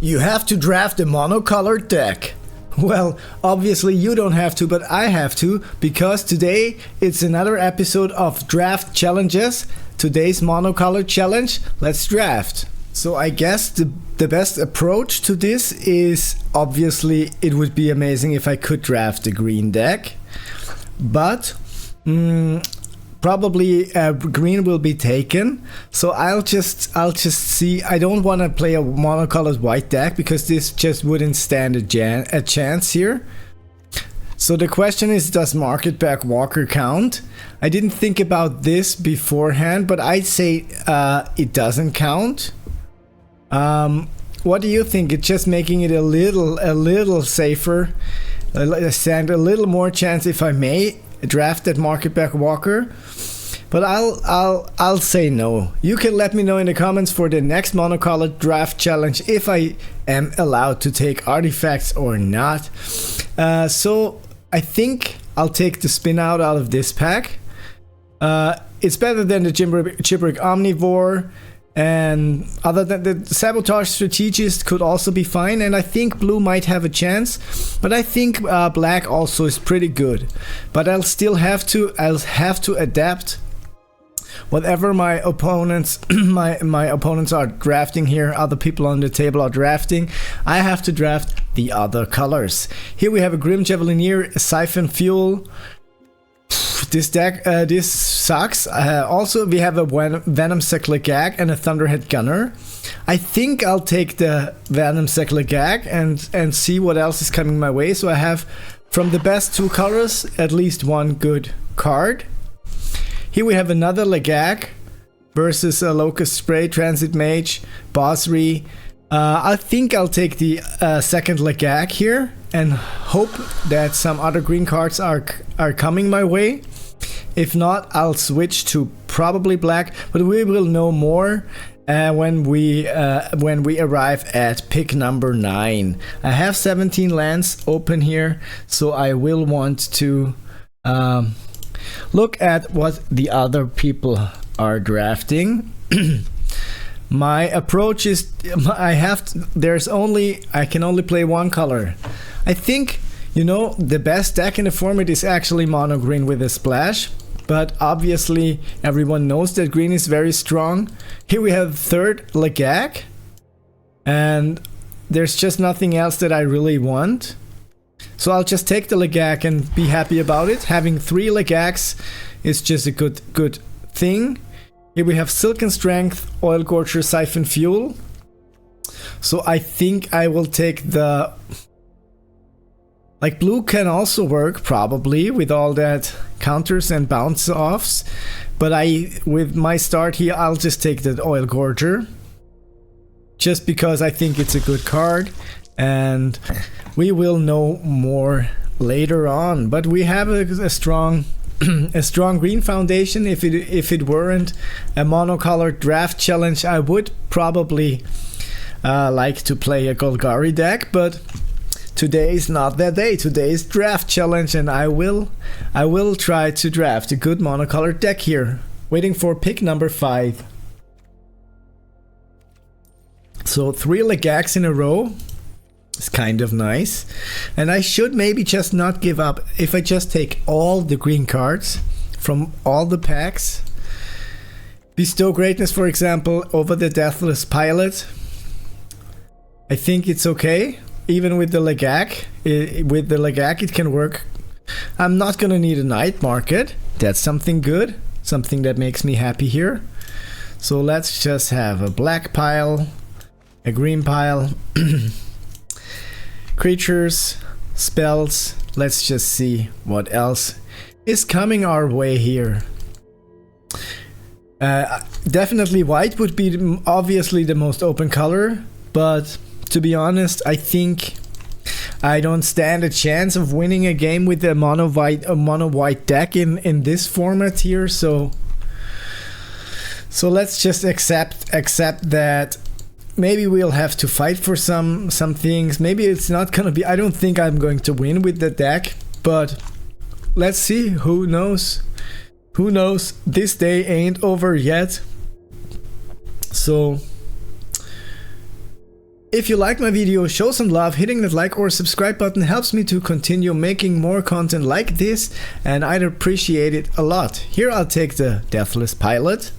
You have to draft a monocolored deck. Well, obviously you don't have to, but I have to, because today it's another episode of Draft Challenges. Today's monocolored challenge, let's draft. So I guess the best approach to this is, obviously it would be amazing if I could draft a green deck, but probably green will be taken. So I'll just see. I don't want to play a monocolored white deck because this just wouldn't stand a chance here. So the question is, does Market Back Walker count? I didn't think about this beforehand, but I'd say it doesn't count. What do you think? It's just making it a little safer, stand a little more chance, if I may, draft that Market Back Walker. But I'll say no. You can let me know in the comments for the next monocolored draft challenge if I am allowed to take artifacts or not. So I think I'll take the spin out of this pack. It's better than the Gibberic Omnivore, and other than the Sabotage Strategist could also be fine, and I think blue might have a chance, but I think black also is pretty good. But I'll have to adapt whatever my opponents my opponents are drafting here. Other people on the table are drafting. I have to draft the other colors. Here we have a Grim Javelineer, a Siphon Fuel. This deck, this sucks. Also, we have a Venom Seklegag and a Thunderhead Gunner. I think I'll take the Venom Seklegag and see what else is coming my way. So I have, from the best two colors, at least one good card. Here we have another Legag versus a Locust Spray, Transit Mage, Bosri. I think I'll take the second Legag here and hope that some other green cards are coming my way. If not, I'll switch to probably black, but we will know more when we arrive at pick number 9. I have 17 lands open here, so I will want to look at what the other people are drafting. My approach is I can only play one color. I think, you know, the best deck in the format is actually mono green with a splash, but obviously everyone knows that green is very strong. Here we have third Legag, and there's just nothing else that I really want. So I'll just take the Legag and be happy about it. Having 3 Legags is just a good thing. Here we have Silken Strength, Oil Gorger, Siphon Fuel. So I think I will take the... Like, blue can also work probably with all that counters and bounce offs. But with my start here, I'll just take the Oil Gorger. Just because I think it's a good card. And we will know more later on. But we have a strong green foundation. If it weren't a monocolored draft challenge, I would probably like to play a Golgari deck, but today is not that day. Today is draft challenge, and I will try to draft a good monocolored deck here. Waiting for pick number 5. So 3 Legags in a row. It's kind of nice, and I should maybe just not give up. If I just take all the green cards from all the packs, Bestow Greatness, for example, over the Deathless Pilot, I think it's okay. Even with the Legag, it can work. I'm not gonna need a Night Market. That's something good, something that makes me happy here. So let's just have a black pile, a green pile. Creatures, spells, let's just see what else is coming our way here. Definitely white would be obviously the most open color, but to be honest, I think I don't stand a chance of winning a game with a mono white deck in this format here, so let's just accept that. Maybe we'll have to fight for some things. Maybe it's not gonna be... I don't think I'm going to win with the deck, but let's see. Who knows? Who knows? This day ain't over yet. So If you like my video, show some love. Hitting that like or subscribe button helps me to continue making more content like this, and I'd appreciate it a lot. Here I'll take the Deathless Pilot.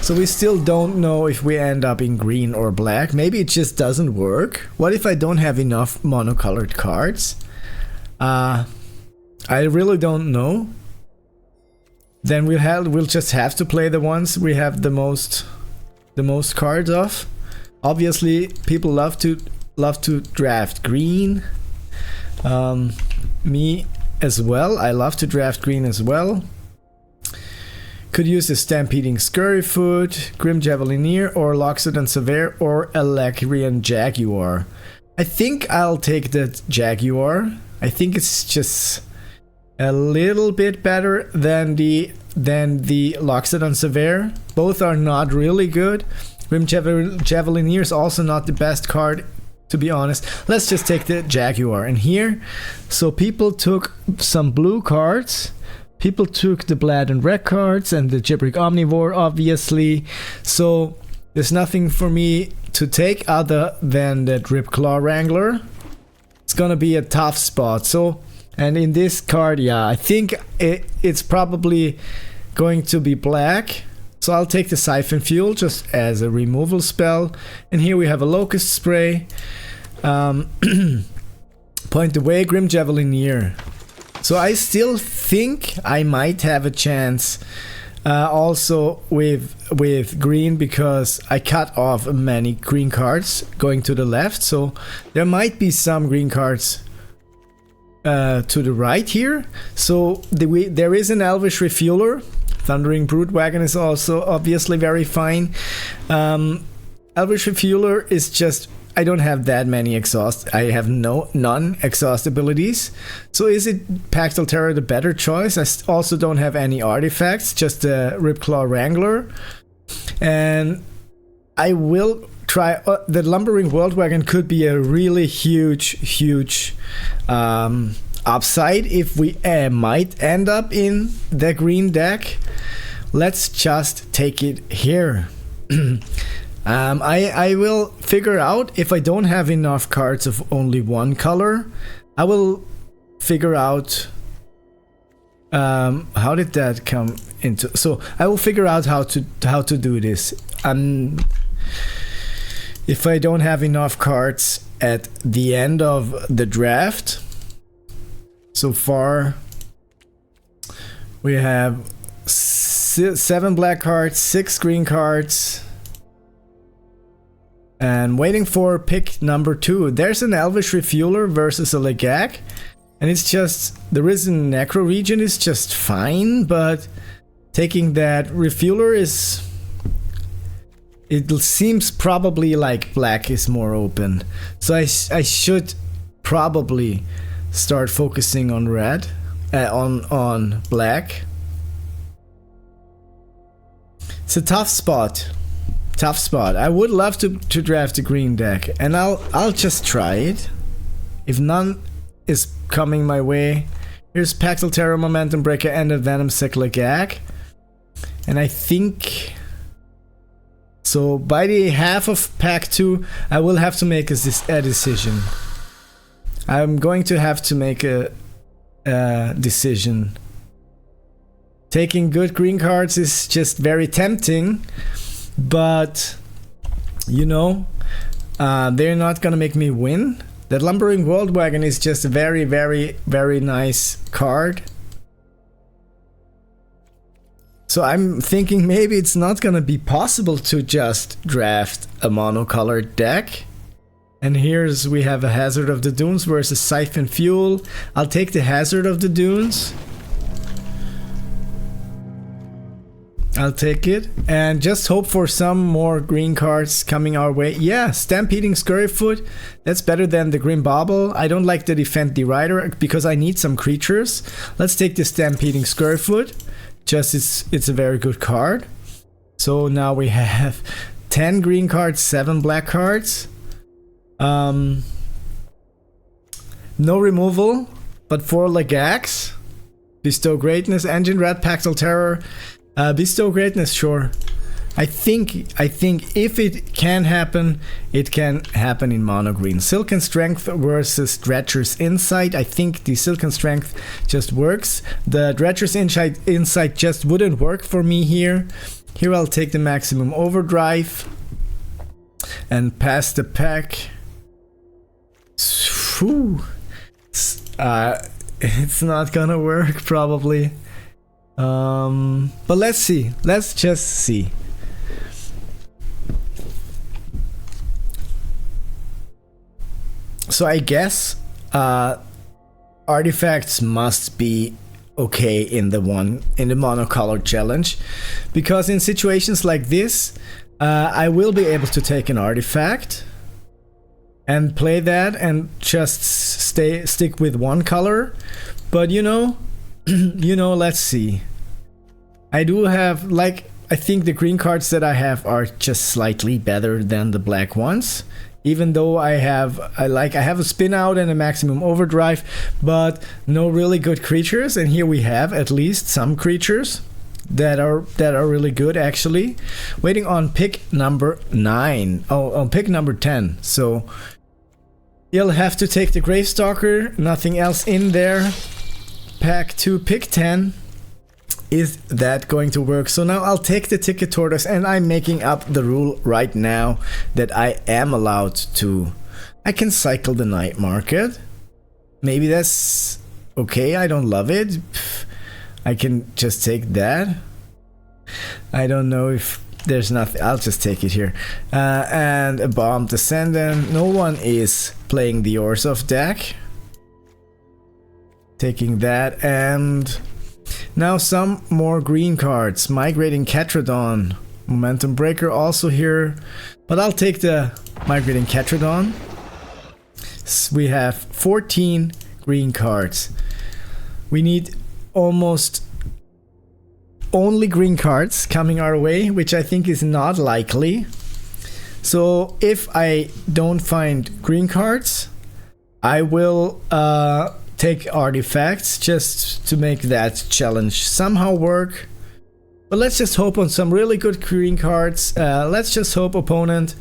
So we still don't know if we end up in green or black. Maybe it just doesn't work. What if I don't have enough monocolored cards? I really don't know. Then we'll just have to play the ones we have the most cards of. Obviously, people love to draft green. Me as well. I love to draft green as well. Could use a Stampeding Scurryfoot, Grim Javelineer, or Loxodon Severe, or a Lacrian Jaguar. I think I'll take the Jaguar. I think it's just a little bit better than the Loxodon Severe. Both are not really good. Grim Javelineer is also not the best card, to be honest. Let's just take the Jaguar. And here, so people took some blue cards. People took the Blad and Red cards and the Gibberic Omnivore, obviously. So there's nothing for me to take other than the Dripclaw Wrangler. It's gonna be a tough spot. So, and in this card, yeah, I think it's probably going to be black. So I'll take the Siphon Fuel just as a removal spell. And here we have a Locust Spray. Point away, Grim Javelineer. So I still think I might have a chance also with green, because I cut off many green cards going to the left. So there might be some green cards to the right here. So there is an Elvish Refueler. Thundering Broodwagon is also obviously very fine. Elvish Refueler is just, I don't have that many exhaust. I have none exhaust abilities. So is it Pactal Terror the better choice? I also don't have any artifacts, just the Ripclaw Wrangler. And I will try, the Lumbering Worldwagon could be a really huge upside if we might end up in the green deck. Let's just take it here. I will figure out if I don't have enough cards of only one color. I will figure out how did that come into. So I will figure out how to do this. If I don't have enough cards at the end of the draft. So far we have 7 black cards, 6 green cards, and waiting for pick number 2. There's an Elvish Refueler versus a Legak, and it's just, the Risen Necro region is just fine, but taking that Refueler is, it seems probably like black is more open. So I should probably start focusing on red, on black. It's a tough spot. I would love to draft a green deck, and I'll just try it. If none is coming my way, here's Pactal Terror, Momentum Breaker, and a Venom Legak. And I think so by the half of pack 2, I will have to make a decision. I'm going to have to make a decision. Taking good green cards is just very tempting, but you know, they're not gonna make me win. That Lumbering Worldwagon is just a very nice card. So I'm thinking maybe it's not gonna be possible to just draft a monocolored deck. And here's, we have a Hazard of the Dunes versus Siphon Fuel. I'll take the Hazard of the Dunes. I'll take it. And just hope for some more green cards coming our way. Yeah, Stampeding Scurryfoot. That's better than the Grim Bobble. I don't like the Defend the Rider because I need some creatures. Let's take the Stampeding Scurryfoot. Just it's a very good card. So now we have 10 green cards, 7 black cards. No removal, but 4 Legaks. Bestow Greatness, Engine Rat, Pactal Terror. Bestow Greatness, sure. I think if it can happen, it can happen in mono green. Silken Strength versus Dredger's Insight. I think the Silken Strength just works. The Dredger's Insight just wouldn't work for me here. Here I'll take the Maximum Overdrive and pass the pack. Whew. It's not gonna work probably. But let's see. Let's just see. So I guess artifacts must be okay in the monocolored challenge, because in situations like this, I will be able to take an artifact and play that and just stick with one color. But you know, let's see. I do have, like, I think the green cards that I have are just slightly better than the black ones. Even though I have a spin out and a maximum overdrive, but no really good creatures. And here we have at least some creatures that are really good actually. Waiting on pick number 9. Oh, on pick number 10. So you'll have to take the Gravestalker. Nothing else in there. Pack 2, pick 10. Is that going to work? So now I'll take the Ticket Tortoise, and I'm making up the rule right now that I am allowed to. I can cycle the Night Market. Maybe that's okay. I don't love it. I can just take that. I don't know if there's nothing. I'll just take it here. And a Bomb Descendant. No one is playing the Orzhov deck. Taking that, and now some more green cards. Migrating Catradon, Momentum Breaker also here, but I'll take the Migrating Catradon. We have 14 green cards. We need almost only green cards coming our way, which I think is not likely. So if I don't find green cards, I will take artifacts just to make that challenge somehow work. But let's just hope on some really good green cards. Let's just hope opponent,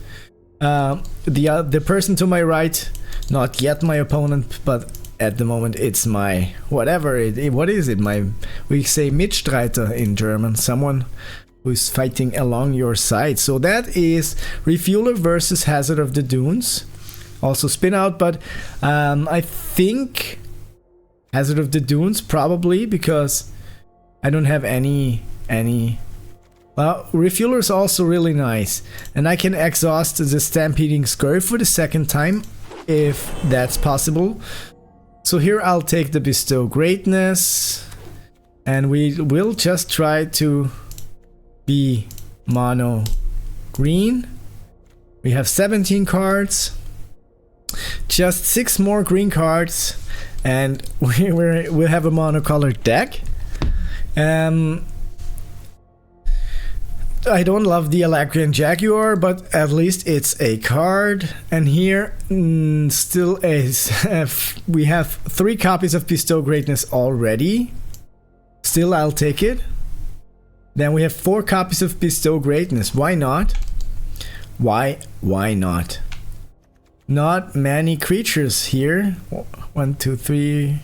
the person to my right, not yet my opponent, but at the moment it's my whatever what is it, my, we say Mitstreiter in German, someone who's fighting along your side. So that is Refueler versus Hazard of the Dunes. Also spin out, but I think Hazard of the Dunes probably, because I don't have any. Well, Refueler is also really nice, and I can exhaust the Stampeding Scurry for the second time if that's possible. So here I'll take the Bestow Greatness, and we will just try to be mono green. We have 17 cards, just 6 more green cards, and we'll have a monocolored deck. I don't love the Alacrian Jaguar, but at least it's a card. And here still is we have 3 copies of Bestow Greatness already. Still, I'll take it. Then we have 4 copies of Bestow Greatness. Why not? Why not? Not many creatures here. 1, 2, 3,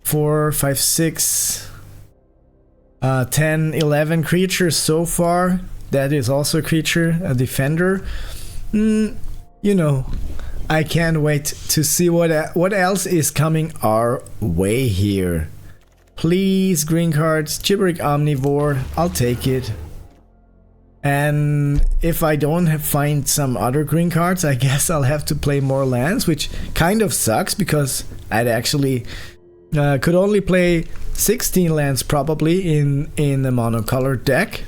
4, 5, 6, 10, 11 creatures so far. That is also a creature, a defender. You know, I can't wait to see what else is coming our way here. Please, green cards, Gibberic Omnivore, I'll take it. And if I don't find some other green cards, I guess I'll have to play more lands, which kind of sucks because I'd actually could only play 16 lands probably in a monocolored deck.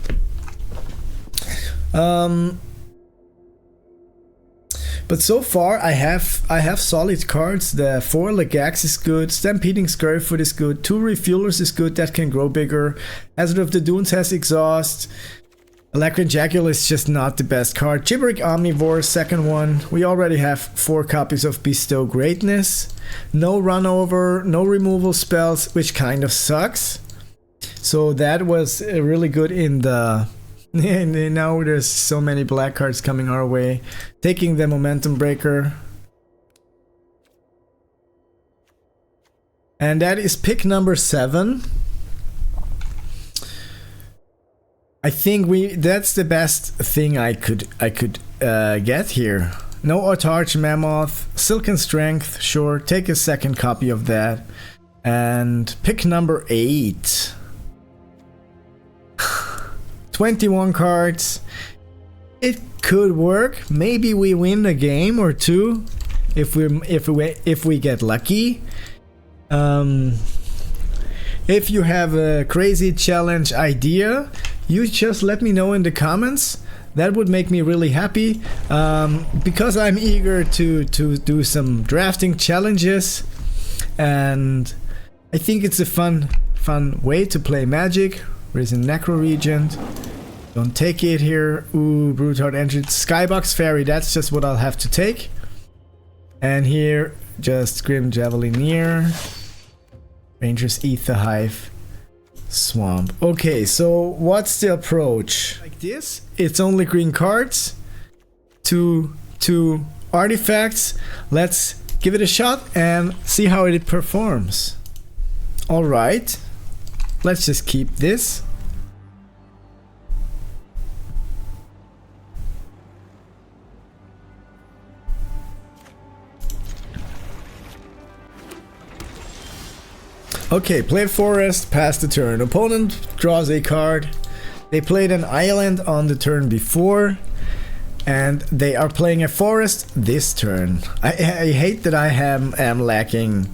But so far I have solid cards. The 4 Legax is good, Stampeding Scurryfoot is good, 2 Refuelers is good, that can grow bigger. Hazard of the Dunes has exhaust. Alacrian Jaguar is just not the best card. Gibberic Omnivore, second one. We already have 4 copies of Bestow Greatness. No run over, no removal spells, which kind of sucks. So that was really good in the And now there's so many black cards coming our way. Taking the momentum breaker. And that is pick number 7. I think that's the best thing I could get here. No Autarch Mammoth, Silken Strength, sure, take a second copy of that. And pick number 8. 21 cards. It could work. Maybe we win a game or two if we get lucky. If you have a crazy challenge idea, you just let me know in the comments. That would make me really happy, because I'm eager to do some drafting challenges, and I think it's a fun way to play Magic. There's a Necro Regent. Don't take it here. Ooh, Brute-Heart Entry. Skybox Fairy, that's just what I'll have to take. And here, just Grim Javelineer. Ranger's Ether Hive. Swamp. Okay, so what's the approach? Like this, it's only green cards. Two artifacts. Let's give it a shot and see how it performs. Alright. Let's just keep this. Okay, played Forest, pass the turn. Opponent draws a card. They played an island on the turn before, and they are playing a forest this turn. I hate that I am lacking.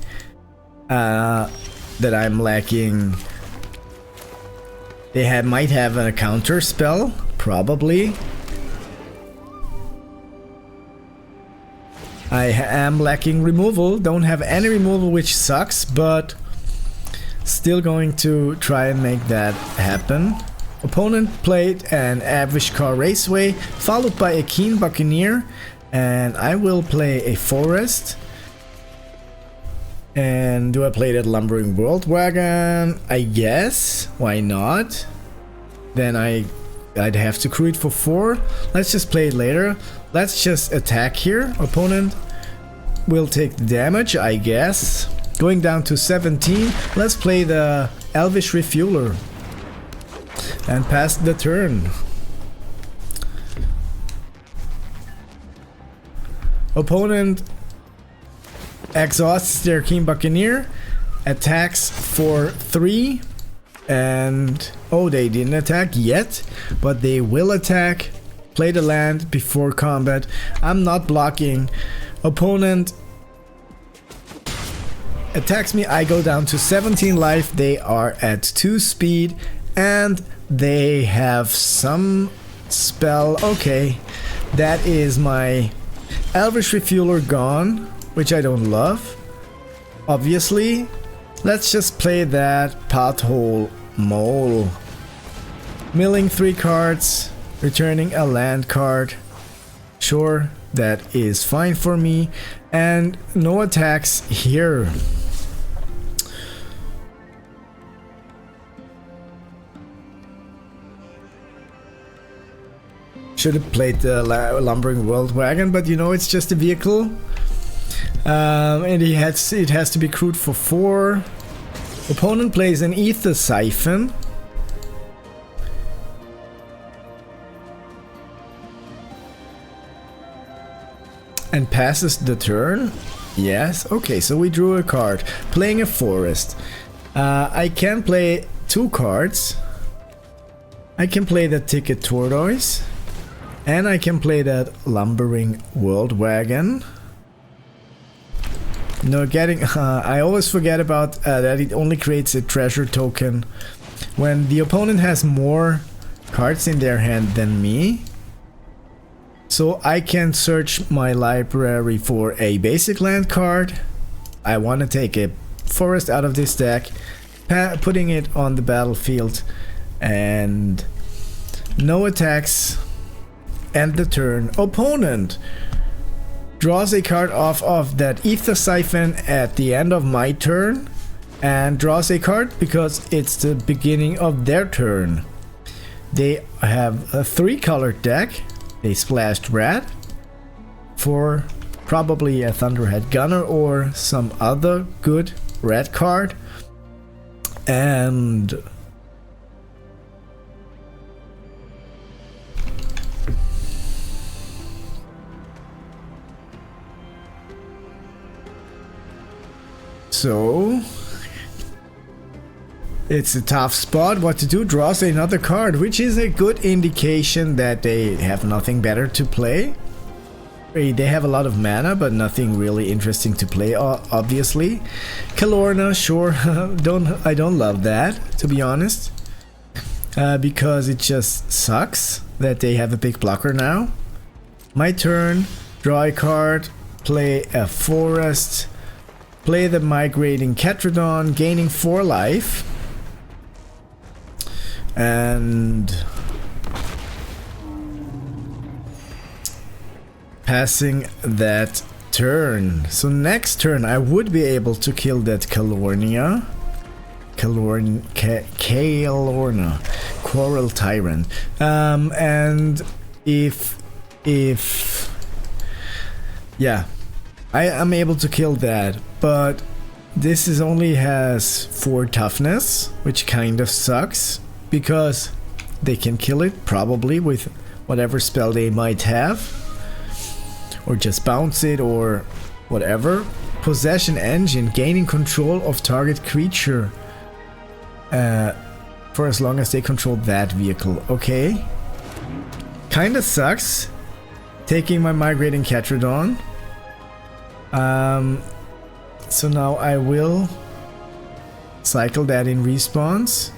They might have a counter spell, probably. I am lacking removal. Don't have any removal, which sucks, but still going to try and make that happen. Opponent played an Avishkar Raceway, followed by a Keen Buccaneer, and I will play a Forest. And do I play that Lumbering World Wagon? I guess. Why not? Then I'd have to crew it for 4. Let's just play it later. Let's just attack here. Opponent will take the damage, I guess. Going down to 17. Let's play the Elvish Refueler. And pass the turn. Opponent exhausts their Keen Buccaneer, attacks for 3, and oh, they didn't attack yet, but they will attack. Play the land before combat. I'm not blocking. Opponent attacks me, I go down to 17 life. They are at 2 speed, and they have some spell. Okay, that is my Elvish Refueler gone, which I don't love, obviously. Let's just play that Pothole Mole. Milling 3 cards, returning a land card. Sure, that is fine for me. And no attacks here. Should have played the Lumbering World Wagon, but you know, it's just a vehicle. And it has to be crewed for 4. Opponent plays an Ether Siphon. And passes the turn. Yes, okay, so we drew a card. Playing a Forest. I can play 2 cards. I can play the Ticket Tortoise. And I can play that Lumbering World Wagon. No, I always forget about that it only creates a treasure token when the opponent has more cards in their hand than me. So I can search my library for a basic land card. I want to take a forest out of this deck, putting it on the battlefield, and no attacks. End the turn. Opponent draws a card off of that Ether Siphon at the end of my turn, and draws a card because it's the beginning of their turn. They have a 3-colored deck. They splashed red for probably a Thunderhead Gunner or some other good red card. And so it's a tough spot. What to do? Draws another card, which is a good indication that they have nothing better to play. They have a lot of mana, but nothing really interesting to play, obviously. Kalorna, sure. I don't love that, to be honest. Because it just sucks that they have a big blocker now. My turn, draw a card, play a forest, play the migrating Ketradon, gaining 4 life. And passing that turn. So next turn I would be able to kill that Kalorna. Quarrel Tyrant. And if yeah, I am able to kill that, but this is only has 4 toughness, which kind of sucks because they can kill it probably with whatever spell they might have. Or just bounce it or whatever. Possession Engine, gaining control of target creature for as long as they control that vehicle. Okay. Kinda sucks. Taking my migrating Ketradon. So now I will cycle that in response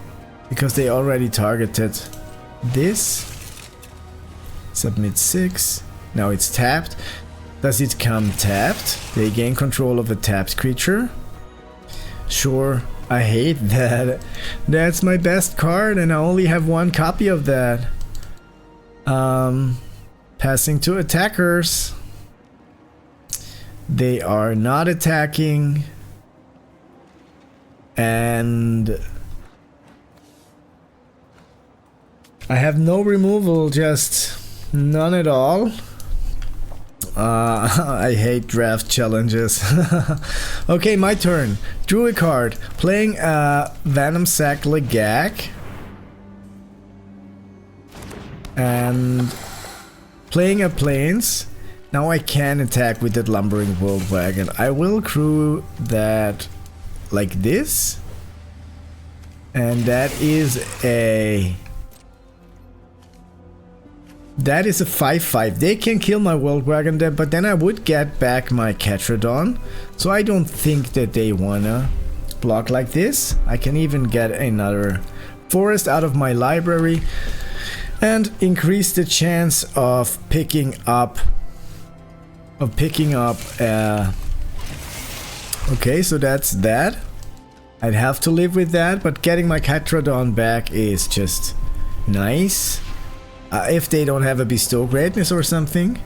because they already targeted this. Submit 6. Now it's tapped. Does it come tapped? They gain control of a tapped creature. Sure, I hate that. That's my best card and I only have 1 copy of that. Passing to attackers. They are not attacking. And I have no removal, just none at all. I hate draft challenges. Okay, my turn. Drew a card. Playing a Venom Sac Legag. And playing a Plains. Now I can attack with that Lumbering World Wagon. I will crew that like this. And that is a 5/5. They can kill my World Wagon there, but then I would get back my Ketradon. So I don't think that they wanna block like this. I can even get another forest out of my library and increase the chance of picking up. Okay, so that's that. I'd have to live with that, but getting my Ketradon back is just nice. If they don't have a Bestow Greatness or something.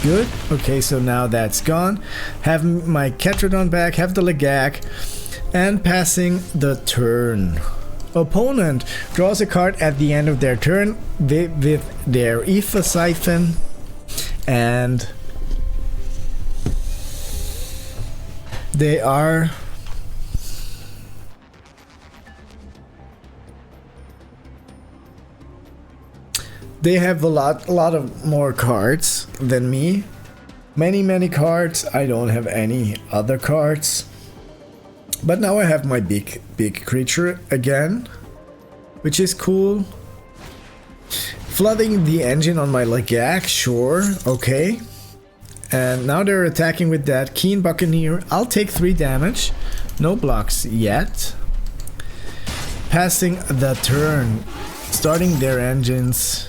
Good. Okay, so now that's gone. Have my Ketradon back, have the Legag, and passing the turn. Opponent draws a card at the end of their turn with their Aether Siphon, and they are they have a lot of more cards than me. Many cards. I don't have any other cards. But now I have my big creature again, which is cool. Flooding the engine on my Legag, sure, okay. And now they're attacking with that Keen Buccaneer. I'll take 3 damage. No blocks yet. Passing the turn. Starting their engines.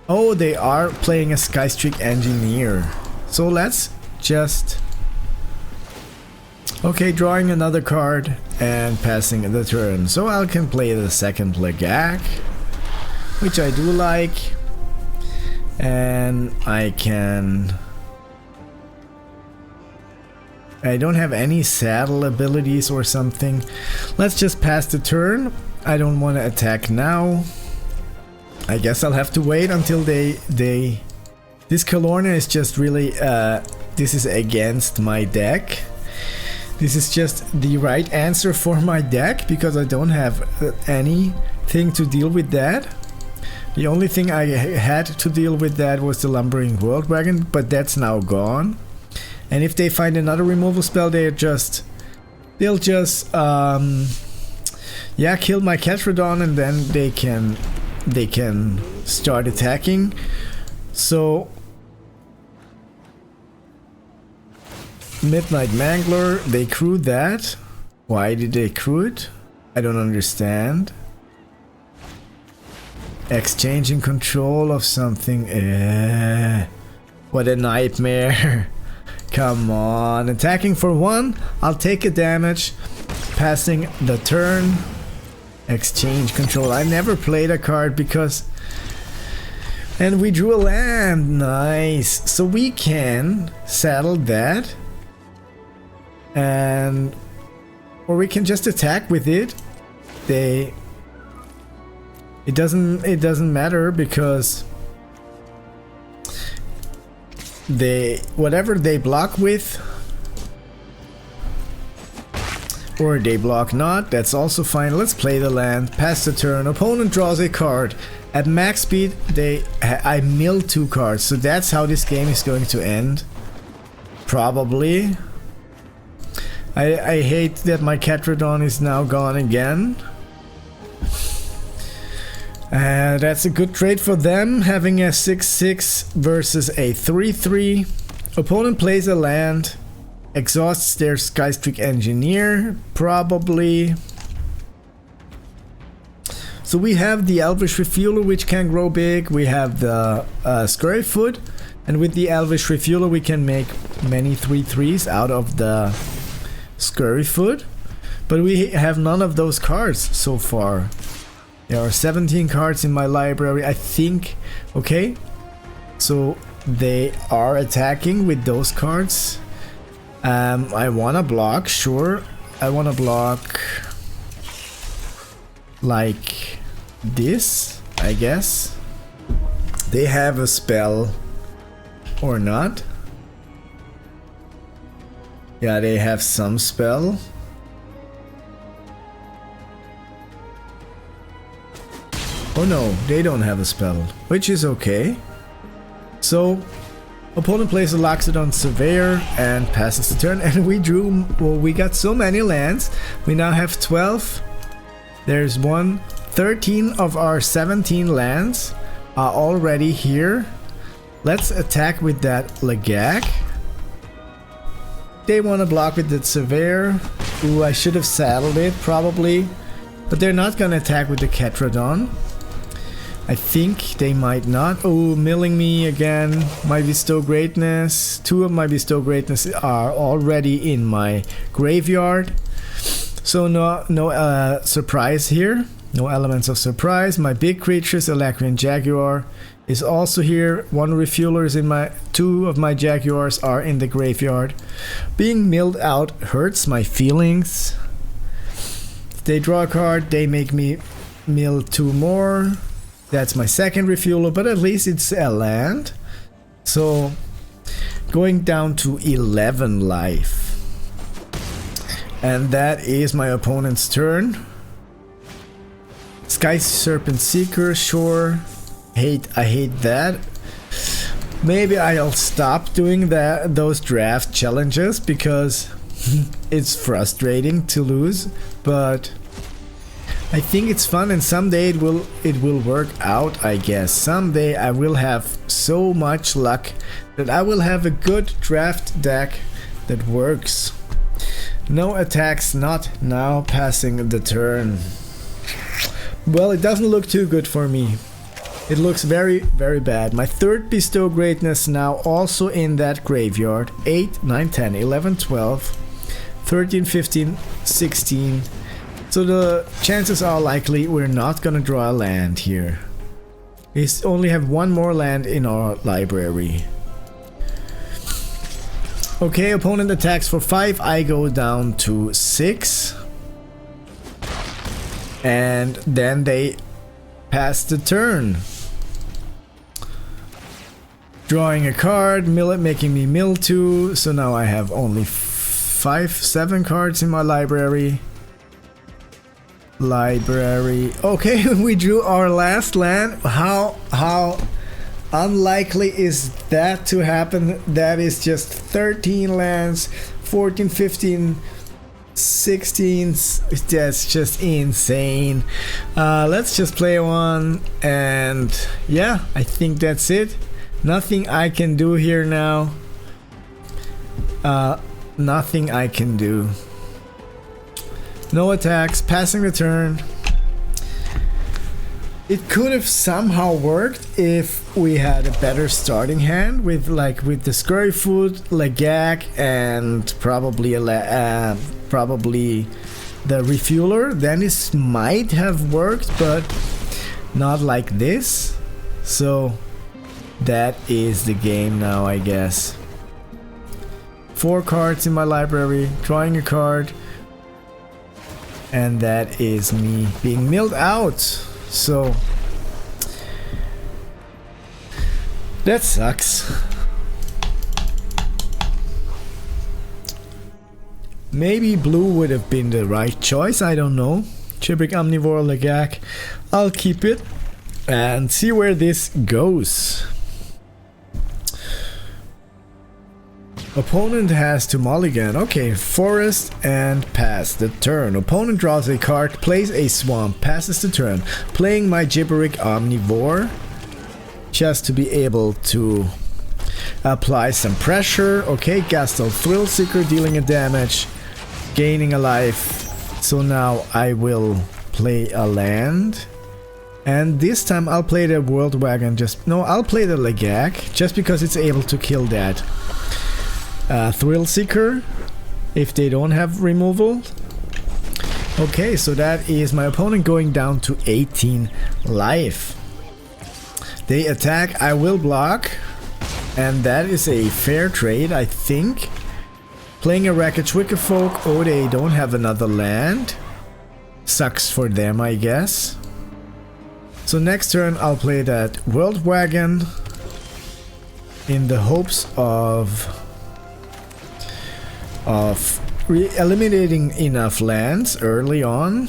Oh, they are playing a Skystreak Engineer. So let's just... Okay, drawing another card and passing the turn. So I can play the second Legag, which I do like. And I don't have any saddle abilities or something. Let's just pass the turn. I don't want to attack now. I guess I'll have to wait until they this Kalorna is just really this is against my deck. This is just the right answer for my deck because I don't have anything to deal with that. The only thing I had to deal with that was the Lumbering World Dragon, but that's now gone. And if they find another removal spell, they'll just yeah, kill my Catrodon, and then they can start attacking. So Midnight Mangler, they crewed that. Why did they crew it? I don't understand. Exchanging control of something. What a nightmare. Come on. Attacking for 1. I'll take a damage. Passing the turn. Exchange control. I never played a card because... And we drew a land. Nice. So we can saddle that. And... Or we can just attack with it. It doesn't matter because whatever they block with, or they block not, that's also fine. Let's play the land, pass the turn, opponent draws a card. At max speed I mill 2 cards, so that's how this game is going to end. Probably. I hate that my Catrodon is now gone again. That's a good trade for them, having a 6/6 versus a 3/3. Opponent plays a land, exhausts their Skystreak Engineer, probably. So we have the Elvish Refueler, which can grow big. We have the Scurryfoot, and with the Elvish Refueler we can make many 3/3s out of the Scurryfoot. But we have none of those cards so far. There are 17 cards in my library, I think. Okay, so they are attacking with those cards. I wanna block, sure. I wanna block like this, I guess. They have a spell or not. Yeah, they have some spell. Oh no, they don't have a spell, which is okay. So, opponent plays a Loxodon Surveyor and passes the turn, and we drew, well, we got so many lands. We now have 12. There's 13 of our 17 lands are already here. Let's attack with that Lagak. They want to block with the Surveyor. Ooh, I should have saddled it, probably. But they're not gonna attack with the Catrodon. I think they might not. Oh, milling me again. My Bestow Greatness. 2 of my Bestow Greatness are already in my graveyard. So no surprise here. No elements of surprise. My big creatures, Elacrian Jaguar, is also here. 1 refueler is in my... 2 of my Jaguars are in the graveyard. Being milled out hurts my feelings. If they draw a card, they make me mill 2 more. That's my second refueler, but at least it's a land. So, going down to 11 life. And that is my opponent's turn. Sky Serpent Seeker, sure. I hate that. Maybe I'll stop doing those draft challenges because it's frustrating to lose, but I think it's fun, and someday it will work out, I guess. Someday I will have so much luck that I will have a good draft deck that works. No attacks, not now, passing the turn. Well, it doesn't look too good for me. It looks very, very bad. My 3rd Bestow Greatness now also in that graveyard. 8, 9, 10, 11, 12, 13, 15, 16. So the chances are likely we're not gonna draw a land here. We only have 1 more land in our library. Okay, opponent attacks for 5. I go down to 6. And then they pass the turn. Drawing a card, mill it, making me mill 2. So now I have only 7 cards in my library. Okay, we drew our last land. How unlikely is that to happen? That is just 13 lands, 14, 15, 16. That's just insane. Let's just play one, and yeah, I think that's it. Nothing I can do here now. Nothing I can do. No attacks, passing the turn. It could have somehow worked if we had a better starting hand with the Scurryfoot, Lagak, and probably the Refueler. Then this might have worked, but not like this. So that is the game now, I guess. 4 cards in my library, drawing a card. And that is me being milled out. So that sucks. Maybe blue would have been the right choice, I don't know. Gibberic Omnivore Lagak. I'll keep it and see where this goes. Opponent has to mulligan. Okay, forest and pass the turn. Opponent draws a card, plays a swamp, passes the turn. Playing my Gibberic Omnivore just to be able to apply some pressure. Okay, Gastel Thrillseeker dealing a damage, gaining a life. So now I will play a land. And this time I'll play the World Wagon. I'll play the Lagak just because it's able to kill that Thrillseeker if they don't have removal. Okay, so that is my opponent going down to 18 life. They attack, I will block, and that is a fair trade, I think. Playing a Wreckage Wickerfolk. Oh, they don't have another land. Sucks for them, I guess. So next turn I'll play that World Wagon in the hopes of eliminating enough lands early on,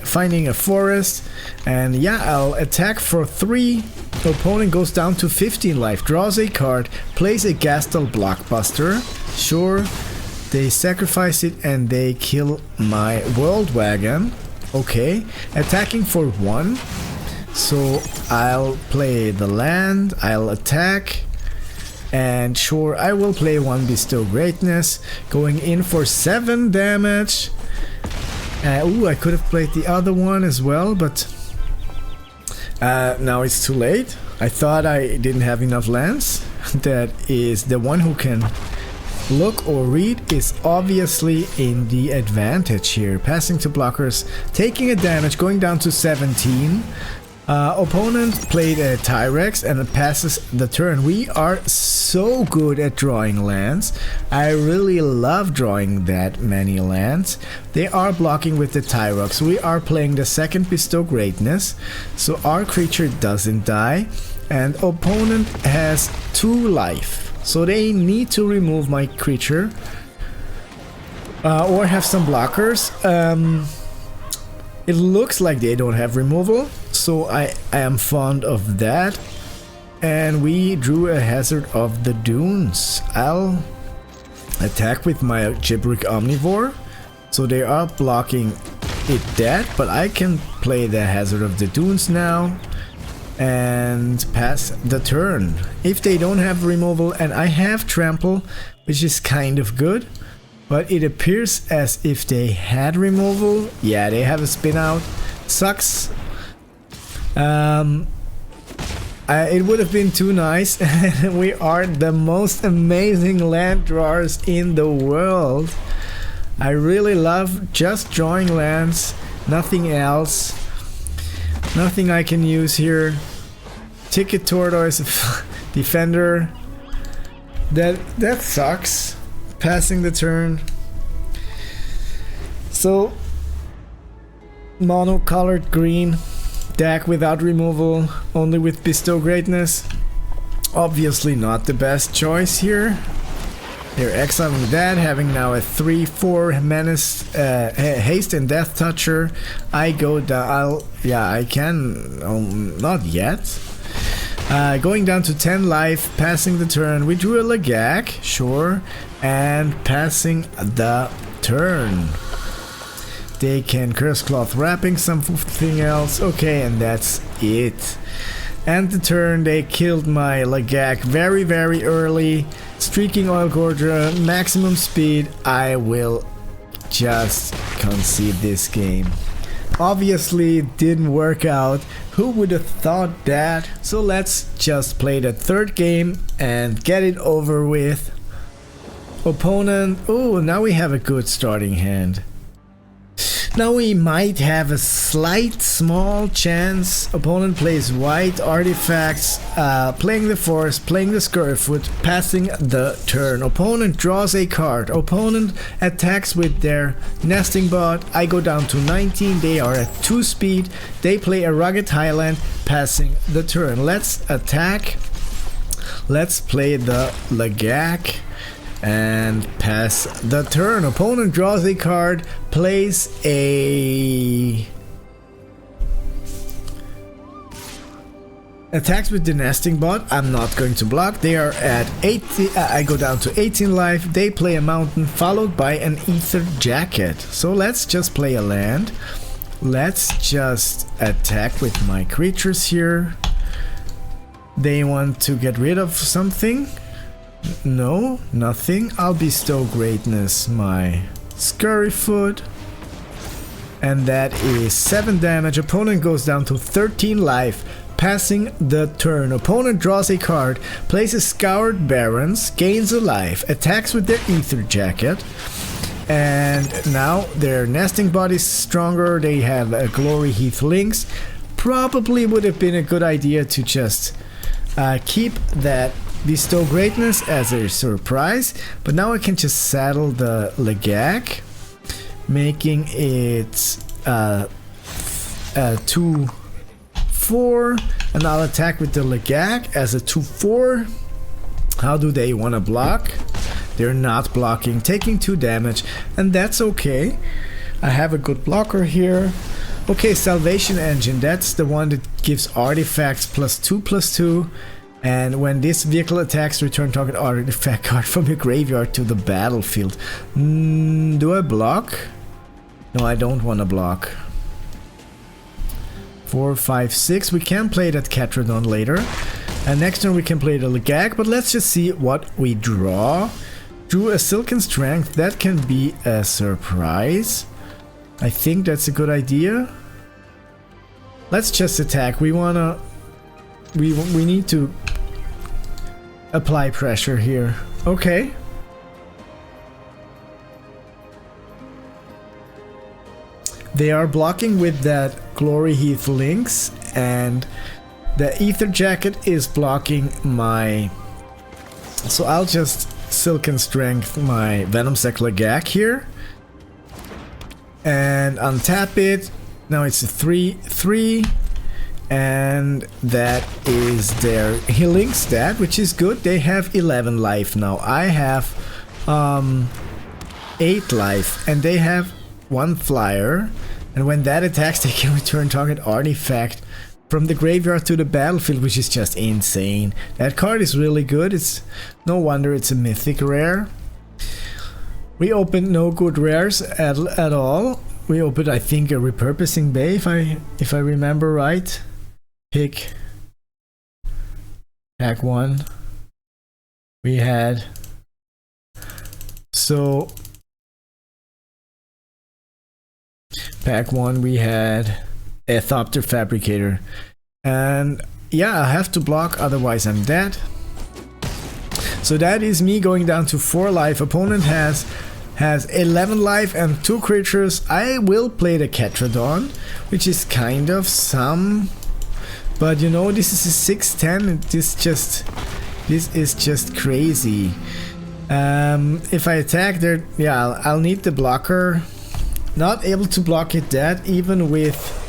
finding a forest, and yeah, I'll attack for 3. Opponent goes down to 15 life, draws a card, plays a Gastel Blockbuster. Sure, they sacrifice it and they kill my World Wagon. Okay, attacking for 1. So I'll play the land, I'll attack. And sure, I will play 1 Bestow Greatness, going in for 7 damage. Ooh, I could have played the other one as well, but now it's too late. I thought I didn't have enough lands. That is the one who can look or read is obviously in the advantage here. Passing to blockers, taking a damage, going down to 17. Opponent played a Tyrex and it passes the turn. We are so good at drawing lands. I really love drawing that many lands. They are blocking with the Tyrex. We are playing the second Bestow Greatness, so our creature doesn't die. And opponent has 2 life, so they need to remove my creature or have some blockers. It looks like they don't have removal, so I am fond of that. And we drew a Hazard of the Dunes. I'll attack with my Gibberic Omnivore, so they are blocking it dead, but I can play the Hazard of the Dunes now and pass the turn. If they don't have removal and I have trample, which is kind of good, but it appears as if they had removal. Yeah, they have a spin out. Sucks. It would have been too nice. We are the most amazing land drawers in the world. I really love just drawing lands, nothing else. Nothing I can use here. Ticket Tortoise, Defender. That sucks. Passing the turn. So Monocolored green deck without removal, only with Bestow Greatness. Obviously not the best choice here. They're exiling that, having now a 3/4 menace, haste and death toucher. I go down. I can. Not yet. Going down to 10 life, passing the turn. We drew a Lagak, sure, and passing the turn. They can Curse Cloth Wrapping something else. Okay, and that's it. And the turn, they killed my Lagak very, very early. Streaking Oil Gorger, maximum speed. I will just concede this game. Obviously, it didn't work out. Who would have thought that? So let's just play the third game and get it over with. Opponent. Oh, now we have a good starting hand. Now we might have a slight small chance. Opponent plays white artifacts, playing the force, playing the Scurryfoot, passing the turn. Opponent draws a card. Opponent attacks with their nesting bot. I go down to 19. They are at 2 speed. They play a Rugged Highland, passing the turn. Let's attack. Let's play the Lagak and pass the turn. Opponent draws a card, plays a... attacks with the nesting bot. I'm not going to block. They are at 80. I go down to 18 life. They play a mountain followed by an Ether Jacket. So let's just play a land. Let's just attack with my creatures here. They want to get rid of something. No, nothing. I'll bestow greatness my Scurryfoot. And that is 7 damage. Opponent goes down to 13 life, passing the turn. Opponent draws a card, places Scoured Barrens, gains a life, attacks with their Ether Jacket. And now their nesting bot is stronger. They have a Glory Heath Lynx. Probably would have been a good idea to just keep that Bestow Greatness as a surprise, but now I can just saddle the Lagak, making it 2/4, and I'll attack with the Lagak as a 2/4. How do they want to block? They're not blocking, taking 2 damage, and that's okay. I have a good blocker here. Okay, Salvation Engine, that's the one that gives artifacts +2/+2. And when this vehicle attacks, return target artifact card from your graveyard to the battlefield. Do I block? No, I don't want to block. 4, 5, 6. We can play that Catrodon later. And next turn we can play the Lagak, but let's just see what we draw. Drew a Silken Strength. That can be a surprise. I think that's a good idea. Let's just attack. We wanna... We need to apply pressure here. Okay. They are blocking with that Glory Heath Lynx, and the Ether Jacket is blocking my... So I'll just Silken Strength my Venomsac Lagak here. And untap it. Now it's a 3/3. And that is their healing stat, which is good. They have 11 life now. I have 8 life, and they have 1 flyer. And when that attacks, they can return target artifact from the graveyard to the battlefield, which is just insane. That card is really good. It's no wonder it's a mythic rare. We opened no good rares at all. We opened, I think, a Repurposing Bay, if I remember right. Pick pack 1 we had, so pack 1 we had Aetherdrift Fabricator, and yeah, I have to block, otherwise I'm dead. So that is me going down to 4 life. Opponent has 11 life and 2 creatures. I will play the Catrodon, which is kind of some... But you know, this is a 6/10. This is just crazy. If I attack there, yeah, I'll need the blocker. not able to block it dead, even with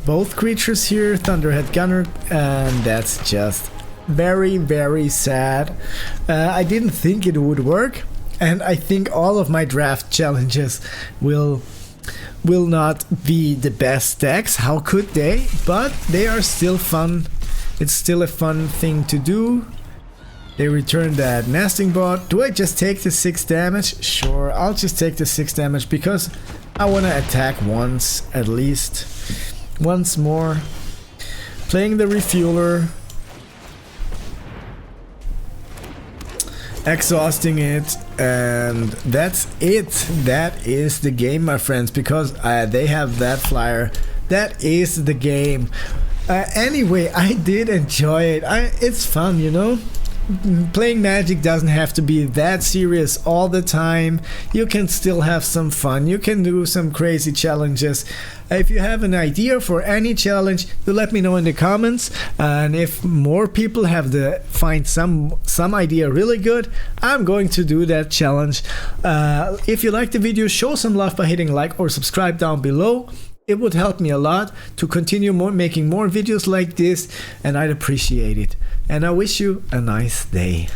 both creatures here, Thunderhead Gunner, and that's just very, very sad. I didn't think it would work, and I think all of my draft challenges will not be the best decks. How could they? But they are still fun. It's still a fun thing to do. They return that nesting bot. Do I just take the 6 damage? Sure, I'll just take the 6 damage because I want to attack once at least. Once more. Playing the refueler. Exhausting it, and that's it. That is the game, my friends, because they have that flyer. That is the game. Anyway, I did enjoy it. It's fun, you know. Playing Magic doesn't have to be that serious all the time. You can still have some fun. You can do some crazy challenges. If you have an idea for any challenge, do let me know in the comments. And if more people find some idea really good, I'm going to do that challenge. If you like the video, show some love by hitting like or subscribe down below. It would help me a lot to continue making more videos like this, and I'd appreciate it. And I wish you a nice day.